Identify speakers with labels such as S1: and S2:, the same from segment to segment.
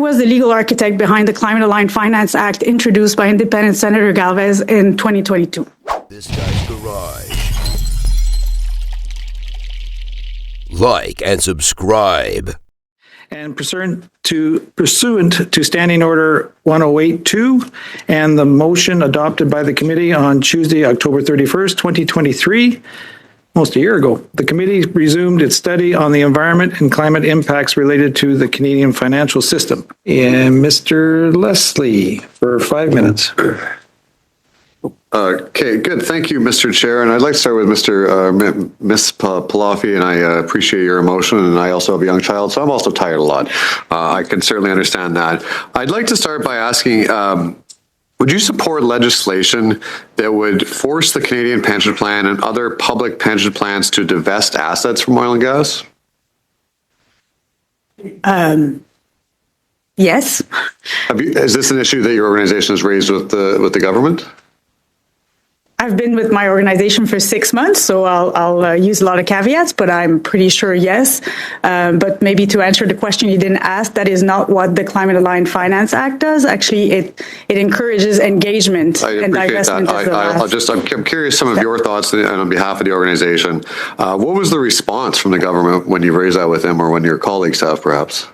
S1: was the legal architect behind the Climate Aligned Finance Act introduced by independent Senator Galvez in 2022.
S2: This guy's garage. Like and subscribe.
S3: And pursuant to Standing Order 1082 and the motion adopted by the committee on Tuesday, October 31st, 2023, almost a year ago, the committee resumed its study on the environment and climate impacts related to the Canadian financial system. And Mr. Leslie, for 5 minutes.
S4: Okay, good. Thank you, Mr. Chair. And I'd like to start with Ms. Peloffy, and I appreciate your emotion. And I also have a young child, so I'm also tired a lot. I can certainly understand that. I'd like to start by asking, would you support legislation that would force the Canadian Pension Plan and other public pension plans to divest assets from oil and gas?
S1: Yes.
S4: Is this an issue that your organization has raised with the government?
S1: I've been with my organization for 6 months, so I'll use a lot of caveats, but I'm pretty sure yes. But maybe to answer the question you didn't ask, that is not what the Climate Aligned Finance Act does. Actually, it encourages engagement and divestment.
S4: I'm curious some of your thoughts on behalf of the organization. What was the response from the government when you raised that with them, or when your colleagues have, perhaps?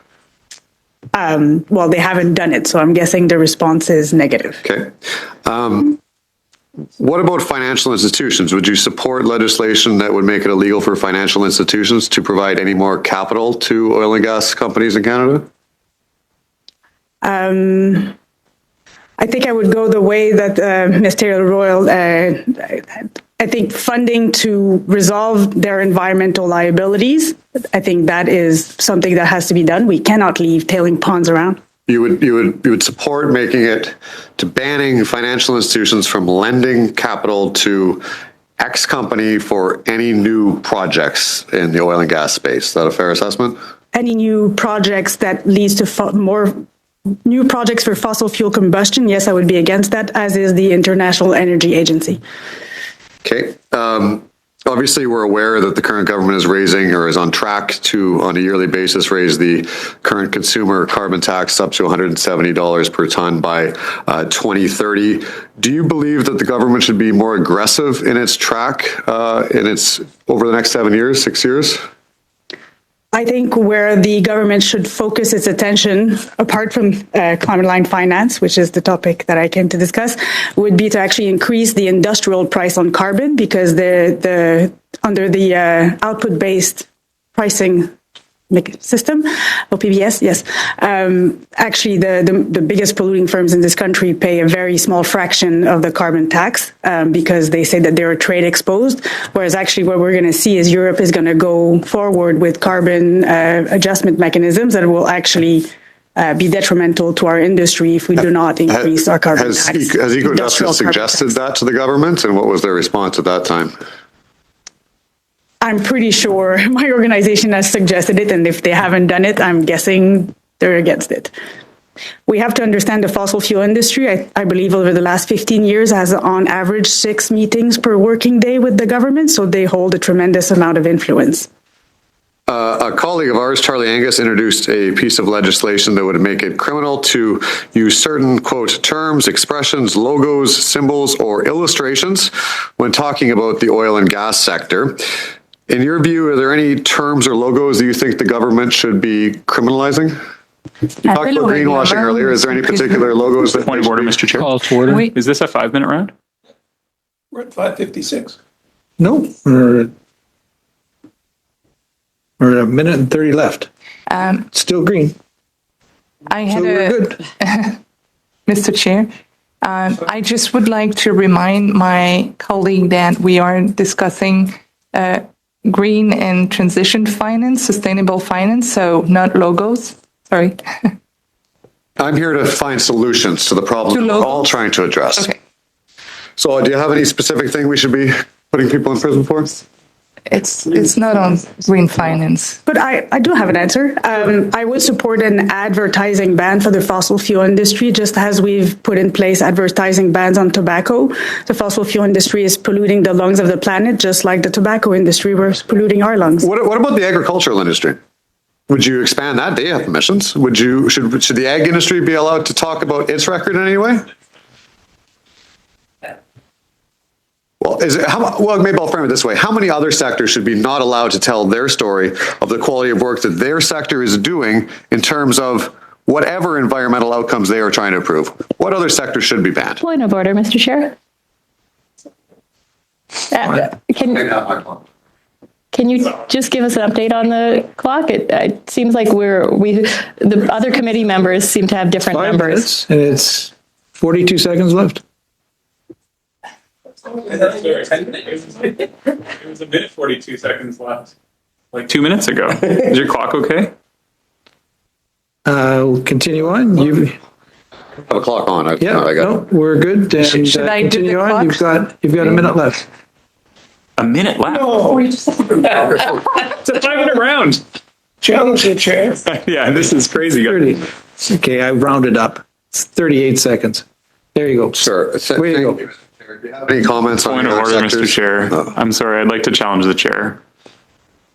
S1: Well, they haven't done it, so I'm guessing the response is negative.
S4: Okay. What about financial institutions? Would you support legislation that would make it illegal for financial institutions to provide any more capital to oil and gas companies in Canada?
S1: I think I would go the way that Ms. Taylor-Royal, I think funding to resolve their environmental liabilities, I think that is something that has to be done. We cannot leave tailing ponds around.
S4: You would support making it to banning financial institutions from lending capital to X company for any new projects in the oil and gas space. Is that a fair assessment?
S1: Any new projects that leads to more new projects for fossil fuel combustion, yes, I would be against that, as is the International Energy Agency.
S4: Okay. Obviously, we're aware that the current government is raising, or is on track to, on a yearly basis, raise the current consumer carbon tax up to $170 per ton by 2030. Do you believe that the government should be more aggressive in its track over the next 6 years?
S1: I think where the government should focus its attention, apart from climate aligned finance, which is the topic that I came to discuss, would be to actually increase the industrial price on carbon, because under the output-based pricing system, OPBS, yes. Actually, the biggest polluting firms in this country pay a very small fraction of the carbon tax because they say that they're trade exposed, whereas actually what we're going to see is Europe is going to go forward with carbon adjustment mechanisms that will actually be detrimental to our industry if we do not increase our carbon tax.
S4: Has Eco-Justice suggested that to the government, and what was their response at that time?
S1: I'm pretty sure my organization has suggested it, and if they haven't done it, I'm guessing they're against it. We have to understand the fossil fuel industry. I believe over the last 15 years has on average 6 meetings per working day with the government, so they hold a tremendous amount of influence.
S4: A colleague of ours, Charlie Angus, introduced a piece of legislation that would make it criminal to use certain, quote, terms, expressions, logos, symbols, or illustrations when talking about the oil and gas sector. In your view, are there any terms or logos that you think the government should be criminalizing? You talked about greenwashing earlier. Is there any particular logos that...
S5: Point of order, Mr. Chair. Call to order. Is this a 5-minute round?
S3: We're at 5:56. No, we're a minute and 30 left. Still green.
S6: I had
S3: good.
S6: Mr. Chair, I just would like to remind my colleague that we are discussing green and transition finance, sustainable finance, so not logos. Sorry.
S4: I'm here to find solutions to the problems we're all trying to address.
S6: Okay.
S4: So do you have any specific thing we should be putting people in prison for?
S6: It's not on green finance.
S1: But I do have an answer. I would support an advertising ban for the fossil fuel industry, just as we've put in place advertising bans on tobacco. The fossil fuel industry is polluting the lungs of the planet, just like the tobacco industry was polluting our lungs.
S4: What about the agricultural industry? would you expand that? They have permissions. Should the ag industry be allowed to talk about its record in any way? Well, well, maybe I'll frame it this way. How many other sectors should be not allowed to tell their story of the quality of work that their sector is doing in terms of whatever environmental outcomes they are trying to improve? What other sectors should be banned?
S7: Point of order, Mr. Chair. Can you just give us an update on the clock? It seems like the other committee members seem to have different
S3: 5
S7: numbers.
S3: minutes, and it's 42 seconds left.
S5: It was a minute 42 seconds left. Like 2 minutes ago. Is your clock okay?
S3: We'll continue on. You,
S4: Have a clock on.
S3: no, we're good. And,
S6: Should I do the
S3: continue on.
S6: clock?
S3: You've got a minute left.
S5: A minute left. It's a 5-minute round.
S3: Challenge the chair.
S5: Yeah, this is crazy.
S3: 30. Okay, I rounded up. It's 38 seconds. There you go.
S4: Sure.
S3: Way to go.
S4: Any comments on
S5: Point of
S4: the other
S5: order, Mr.
S4: sectors?
S5: Chair. I'm sorry, I'd like to challenge the chair.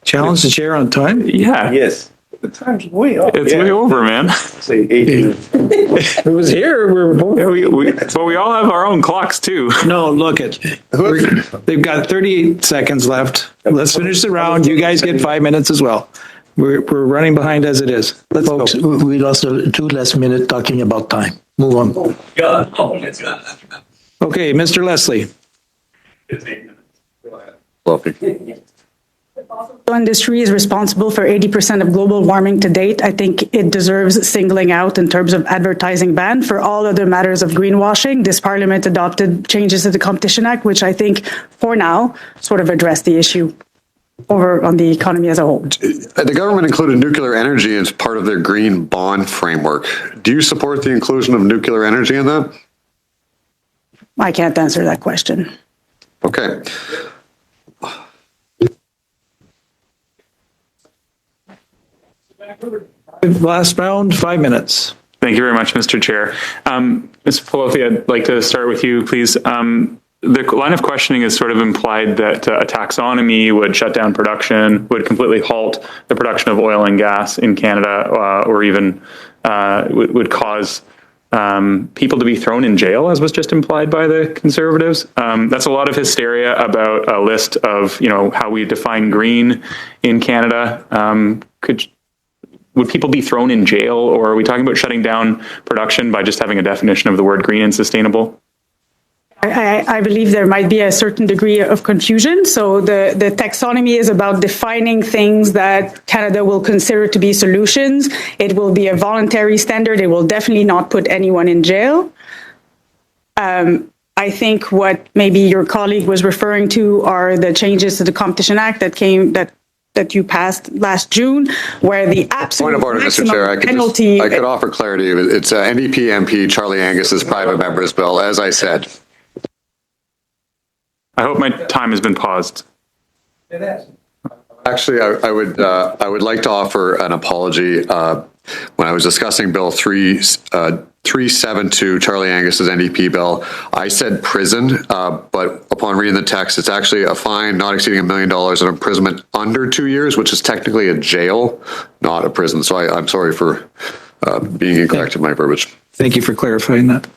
S3: Challenge the chair on time?
S5: Yeah.
S8: Yes. The time's way off.
S5: It's way over, man.
S8: Say 18.
S3: It was here. We were both.
S5: But we all have our own clocks too.
S3: No, look it. They've got 38 seconds left. Let's finish the round. You guys get 5 minutes as well. We're running behind as it is. Let's
S9: Folks,
S3: go.
S9: we lost 2 less minutes talking about time. Move on.
S3: Okay, Mr. Leslie.
S1: The industry is responsible for 80% of global warming to date. I think it deserves singling out in terms of advertising ban. For all other matters of greenwashing, this parliament adopted changes to the Competition Act, which I think, for now, sort of address the issue over on the economy as a whole.
S4: The government included nuclear energy as part of their green bond framework. Do you support the inclusion of nuclear energy in that?
S1: I can't answer that question.
S4: Okay.
S3: Last round, 5 minutes.
S5: Thank you very much, Mr. Chair. Ms. Peloffy, I'd like to start with you, please. The line of questioning is sort of implied that a taxonomy would shut down production, would completely halt the production of oil and gas in Canada, or even would cause people to be thrown in jail, as was just implied by the Conservatives. That's a lot of hysteria about a list of, how we define green in Canada. Would people be thrown in jail, or are we talking about shutting down production by just having a definition of the word green and sustainable?
S1: I believe there might be a certain degree of confusion. So the taxonomy is about defining things that Canada will consider to be solutions. It will be a voluntary standard. It will definitely not put anyone in jail. I think what maybe your colleague was referring to are the changes to the Competition Act that you passed last June, where the absolute
S4: Point of order, Mr. Chair. I could offer clarity. It's NDP MP Charlie Angus's private member's bill, as I said.
S5: I hope my time has been paused.
S4: Actually, I would like to offer an apology. When I was discussing Bill 372, Charlie Angus's NDP bill, I said prison, but upon reading the text, it's actually a fine not exceeding $1 million and imprisonment under 2 years, which is technically a jail, not a prison. So I'm sorry for being incorrect in my verbiage.
S3: Thank you for clarifying that.